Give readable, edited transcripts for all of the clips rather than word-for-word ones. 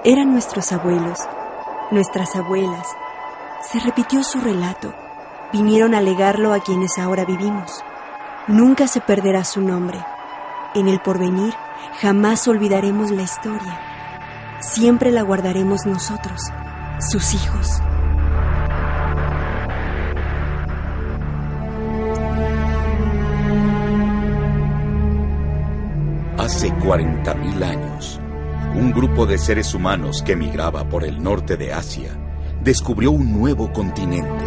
Eran nuestros abuelos, nuestras abuelas. Se repitió su relato. Vinieron a legarlo a quienes ahora vivimos. Nunca se perderá su nombre. En el porvenir jamás olvidaremos la historia. Siempre la guardaremos nosotros, sus hijos. Hace 40.000 años, un grupo de seres humanos que migraba por el norte de Asia descubrió un nuevo continente,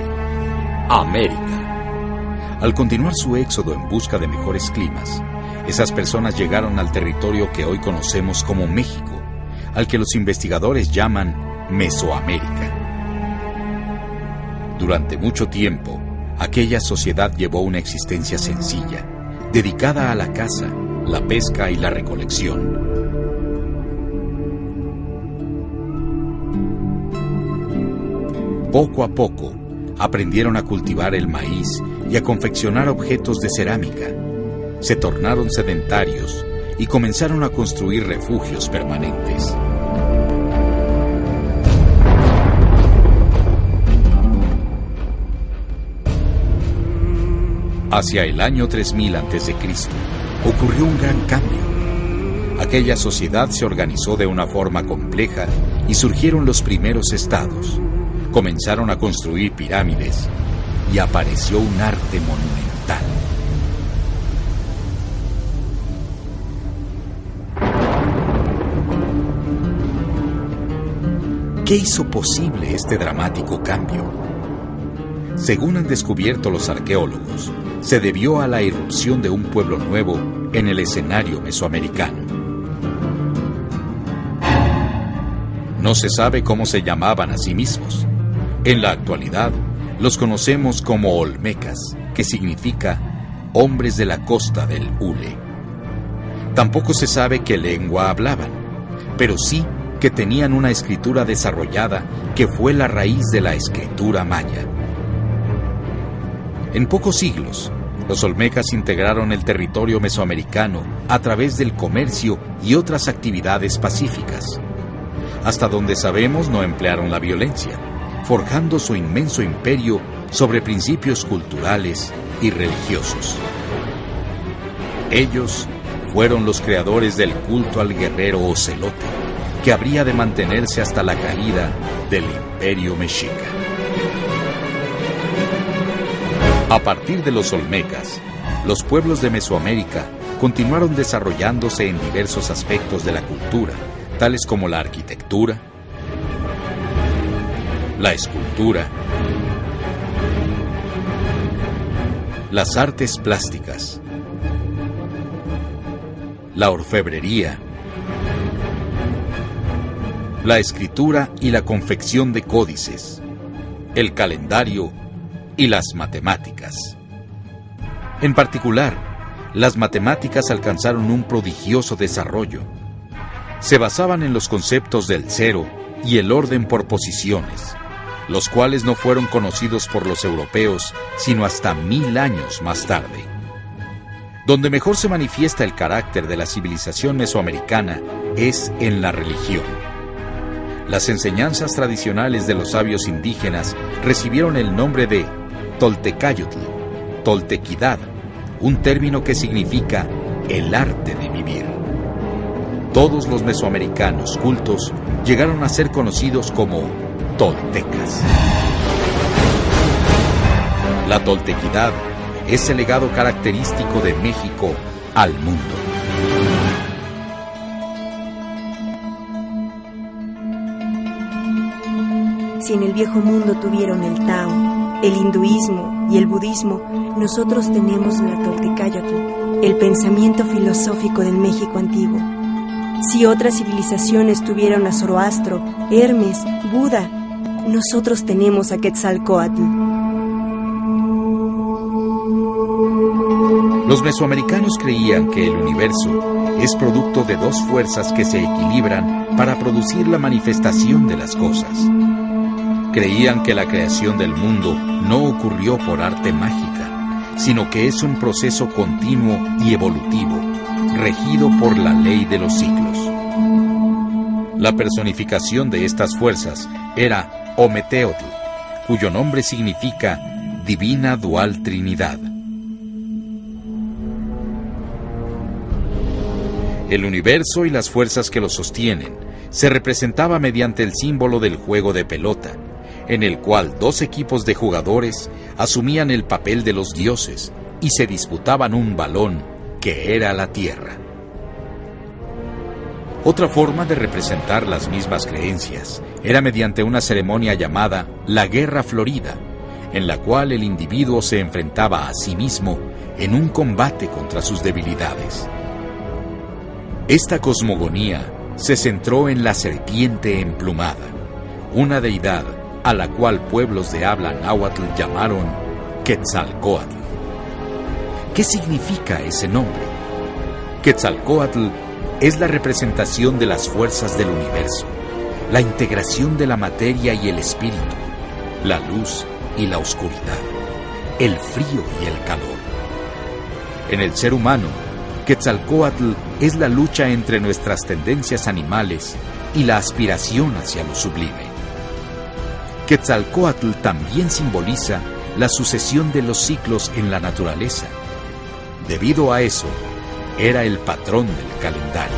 América. Al continuar su éxodo en busca de mejores climas, esas personas llegaron al territorio que hoy conocemos como México, al que los investigadores llaman Mesoamérica. Durante mucho tiempo, aquella sociedad llevó una existencia sencilla, dedicada a la caza, la pesca y la recolección. Poco a poco, aprendieron a cultivar el maíz y a confeccionar objetos de cerámica. Se tornaron sedentarios y comenzaron a construir refugios permanentes. Hacia el año 3000 a.C., ocurrió un gran cambio. Aquella sociedad se organizó de una forma compleja y surgieron los primeros estados. Comenzaron a construir pirámides y apareció un arte monumental. ¿Qué hizo posible este dramático cambio? Según han descubierto los arqueólogos, se debió a la irrupción de un pueblo nuevo en el escenario mesoamericano. No se sabe cómo se llamaban a sí mismos. En la actualidad, los conocemos como olmecas, que significa hombres de la costa del Hule. Tampoco se sabe qué lengua hablaban, pero sí que tenían una escritura desarrollada que fue la raíz de la escritura maya. En pocos siglos, los olmecas integraron el territorio mesoamericano a través del comercio y otras actividades pacíficas. Hasta donde sabemos, no emplearon la violencia, forjando su inmenso imperio sobre principios culturales y religiosos. Ellos fueron los creadores del culto al guerrero ocelote, que habría de mantenerse hasta la caída del Imperio Mexica. A partir de los olmecas, los pueblos de Mesoamérica continuaron desarrollándose en diversos aspectos de la cultura, tales como la arquitectura, la escultura, las artes plásticas, la orfebrería, la escritura y la confección de códices, el calendario y las matemáticas. En particular, las matemáticas alcanzaron un prodigioso desarrollo. Se basaban en los conceptos del cero y el orden por posiciones, los cuales no fueron conocidos por los europeos sino hasta 1000 años más tarde. Donde mejor se manifiesta el carácter de la civilización mesoamericana es en la religión. Las enseñanzas tradicionales de los sabios indígenas recibieron el nombre de Toltecayotl, toltequidad, un término que significa el arte de vivir. Todos los mesoamericanos cultos llegaron a ser conocidos como toltecas. La toltequidad es el legado característico de México al mundo. Si en el viejo mundo tuvieron el Tao, el hinduismo y el budismo, nosotros tenemos la Toltecayotl, el pensamiento filosófico del México antiguo. Si otras civilizaciones tuvieron a Zoroastro, Hermes, Buda, nosotros tenemos a Quetzalcóatl. Los mesoamericanos creían que el universo es producto de dos fuerzas que se equilibran para producir la manifestación de las cosas. Creían que la creación del mundo no ocurrió por arte mágica, sino que es un proceso continuo y evolutivo, regido por la ley de los ciclos. La personificación de estas fuerzas era Ometeotl, cuyo nombre significa Divina Dual Trinidad. El universo y las fuerzas que lo sostienen se representaba mediante el símbolo del juego de pelota, en el cual dos equipos de jugadores asumían el papel de los dioses y se disputaban un balón que era la tierra. Otra forma de representar las mismas creencias era mediante una ceremonia llamada la Guerra Florida, en la cual el individuo se enfrentaba a sí mismo en un combate contra sus debilidades. Esta cosmogonía se centró en la serpiente emplumada, una deidad a la cual pueblos de habla náhuatl llamaron Quetzalcóatl. ¿Qué significa ese nombre? Quetzalcóatl es la representación de las fuerzas del universo, la integración de la materia y el espíritu, la luz y la oscuridad, el frío y el calor. En el ser humano, Quetzalcóatl es la lucha entre nuestras tendencias animales y la aspiración hacia lo sublime. Quetzalcóatl también simboliza la sucesión de los ciclos en la naturaleza. Debido a eso, era el patrón del calendario.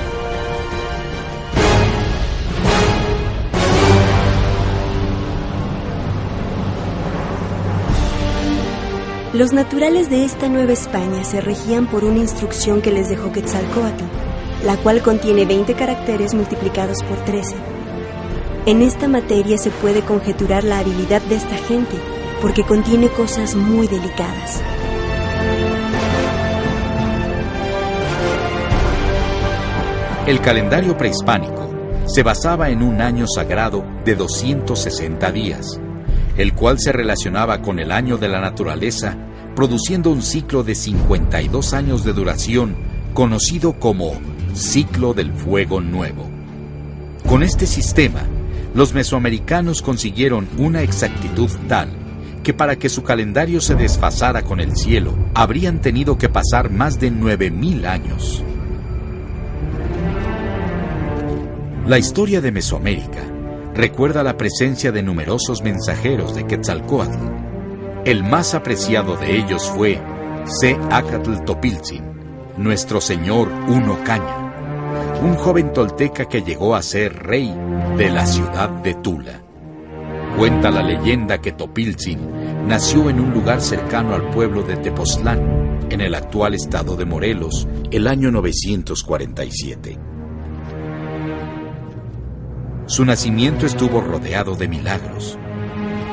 Los naturales de esta Nueva España se regían por una instrucción que les dejó Quetzalcóatl, la cual contiene 20 caracteres multiplicados por 13. En esta materia se puede conjeturar la habilidad de esta gente, porque contiene cosas muy delicadas. El calendario prehispánico se basaba en un año sagrado de 260 días, el cual se relacionaba con el año de la naturaleza, produciendo un ciclo de 52 años de duración, conocido como Ciclo del Fuego Nuevo. Con este sistema, los mesoamericanos consiguieron una exactitud tal que para que su calendario se desfasara con el cielo, habrían tenido que pasar más de 9,000 años. La historia de Mesoamérica recuerda la presencia de numerosos mensajeros de Quetzalcóatl. El más apreciado de ellos fue Céacatl Topiltzin, nuestro señor Uno Caña, un joven tolteca que llegó a ser rey de la ciudad de Tula. Cuenta la leyenda que Topiltzin nació en un lugar cercano al pueblo de Tepoztlán, en el actual estado de Morelos, el año 947. Su nacimiento estuvo rodeado de milagros.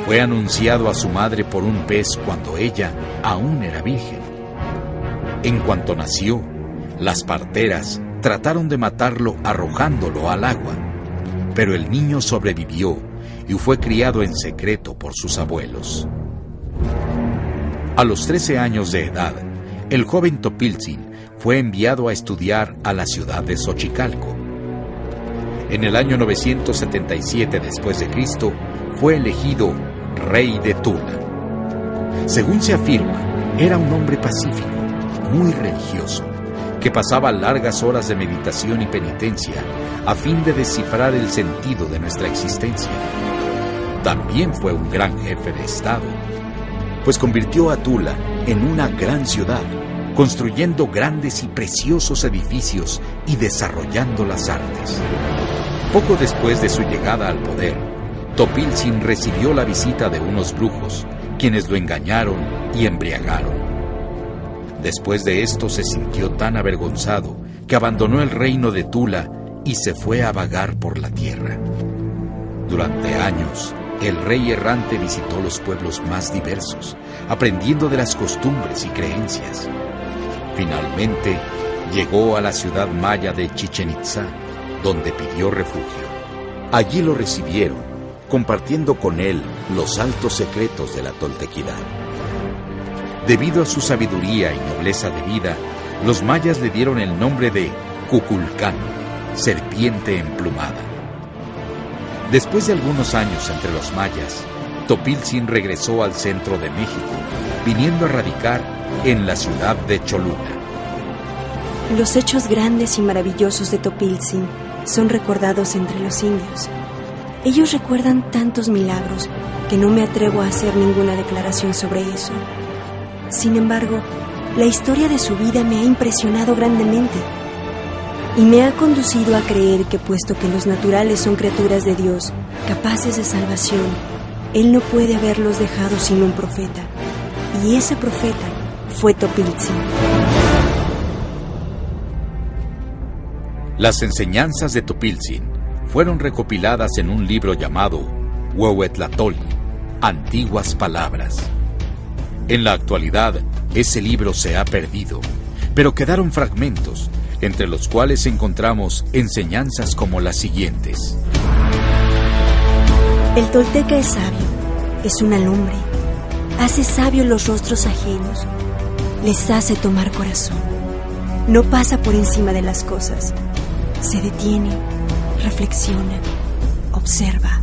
Fue anunciado a su madre por un pez cuando ella aún era virgen. En cuanto nació, las parteras trataron de matarlo arrojándolo al agua, pero el niño sobrevivió y fue criado en secreto por sus abuelos. A los 13 años de edad, el joven Topiltzin fue enviado a estudiar a la ciudad de Xochicalco. En el año 977 después de Cristo, fue elegido rey de Tula. Según se afirma, era un hombre pacífico, muy religioso, que pasaba largas horas de meditación y penitencia a fin de descifrar el sentido de nuestra existencia. También fue un gran jefe de Estado, pues convirtió a Tula en una gran ciudad, construyendo grandes y preciosos edificios y desarrollando las artes. Poco después de su llegada al poder, Topiltzin recibió la visita de unos brujos, quienes lo engañaron y embriagaron. Después de esto se sintió tan avergonzado que abandonó el reino de Tula y se fue a vagar por la tierra. Durante años, el rey errante visitó los pueblos más diversos, aprendiendo de las costumbres y creencias. Finalmente, llegó a la ciudad maya de Chichén Itzá, donde pidió refugio. Allí lo recibieron, compartiendo con él los altos secretos de la toltequidad. Debido a su sabiduría y nobleza de vida, los mayas le dieron el nombre de Cuculcán, serpiente emplumada. Después de algunos años entre los mayas, Topiltzin regresó al centro de México, viniendo a radicar en la ciudad de Cholula. Los hechos grandes y maravillosos de Topiltzin son recordados entre los indios. Ellos recuerdan tantos milagros que no me atrevo a hacer ninguna declaración sobre eso. Sin embargo, la historia de su vida me ha impresionado grandemente y me ha conducido a creer que, puesto que los naturales son criaturas de Dios, capaces de salvación, Él no puede haberlos dejado sin un profeta. Y ese profeta fue Topiltzin. Las enseñanzas de Topiltzin fueron recopiladas en un libro llamado Huehuetlatoli, Antiguas Palabras. En la actualidad, ese libro se ha perdido, pero quedaron fragmentos, entre los cuales encontramos enseñanzas como las siguientes. El tolteca es sabio, es una lumbre, hace sabios los rostros ajenos, les hace tomar corazón. No pasa por encima de las cosas, se detiene, reflexiona, observa.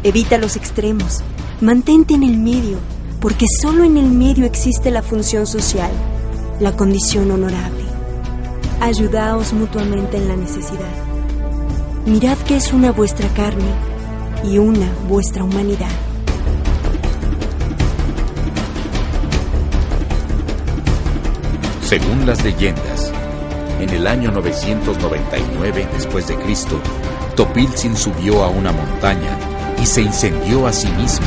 Evita los extremos, mantente en el medio, porque solo en el medio existe la función social, la condición honorable. Ayudaos mutuamente en la necesidad. Mirad que es una vuestra carne y una vuestra humanidad. Según las leyendas, en el año 999 después de Cristo, Topiltzin subió a una montaña y se incendió a sí mismo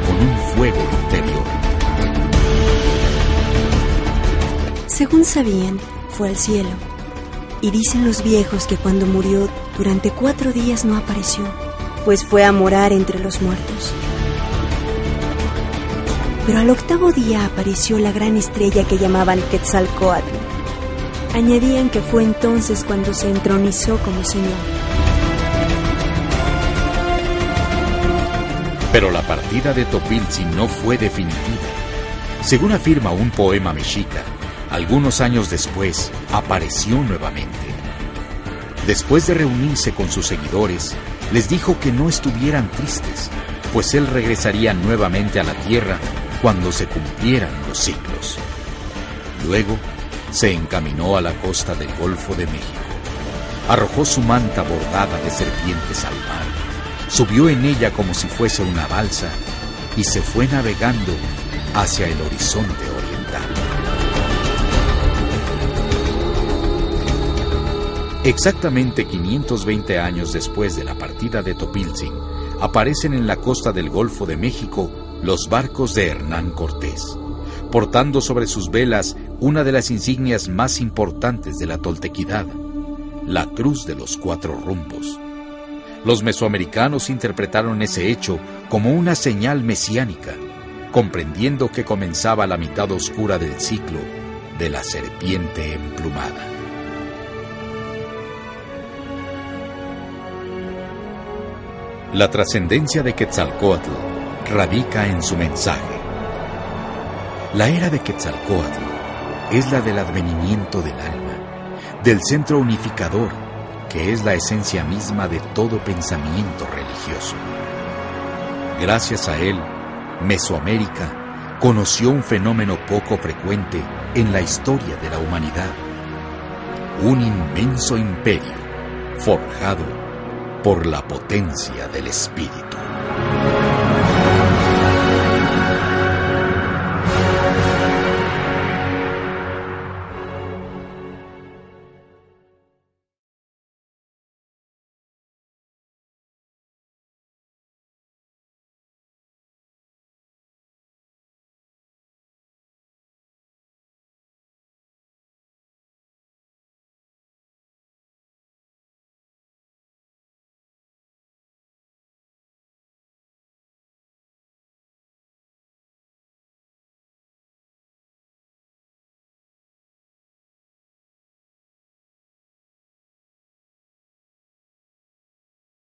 con un fuego interior. Según sabían, fue al cielo. Y dicen los viejos que cuando murió, durante 4 días no apareció, pues fue a morar entre los muertos. Pero al 8º día apareció la gran estrella que llamaban Quetzalcóatl. Añadían que fue entonces cuando se entronizó como señor. Pero la partida de Topiltzin no fue definitiva. Según afirma un poema mexica, algunos años después apareció nuevamente. Después de reunirse con sus seguidores, les dijo que no estuvieran tristes, pues él regresaría nuevamente a la tierra cuando se cumplieran los siglos. Luego, se encaminó a la costa del Golfo de México. Arrojó su manta bordada de serpientes al mar, subió en ella como si fuese una balsa y se fue navegando hacia el horizonte oriental. Exactamente 520 años después de la partida de Topiltzin, aparecen en la costa del Golfo de México los barcos de Hernán Cortés, portando sobre sus velas una de las insignias más importantes de la toltequidad, la Cruz de los 4 Rumbos. Los mesoamericanos interpretaron ese hecho como una señal mesiánica, comprendiendo que comenzaba la mitad oscura del ciclo de la serpiente emplumada. La trascendencia de Quetzalcóatl radica en su mensaje. La era de Quetzalcóatl es la del advenimiento del alma, del centro unificador, que es la esencia misma de todo pensamiento religioso. Gracias a él, Mesoamérica conoció un fenómeno poco frecuente en la historia de la humanidad: un inmenso imperio forjado por la potencia del espíritu.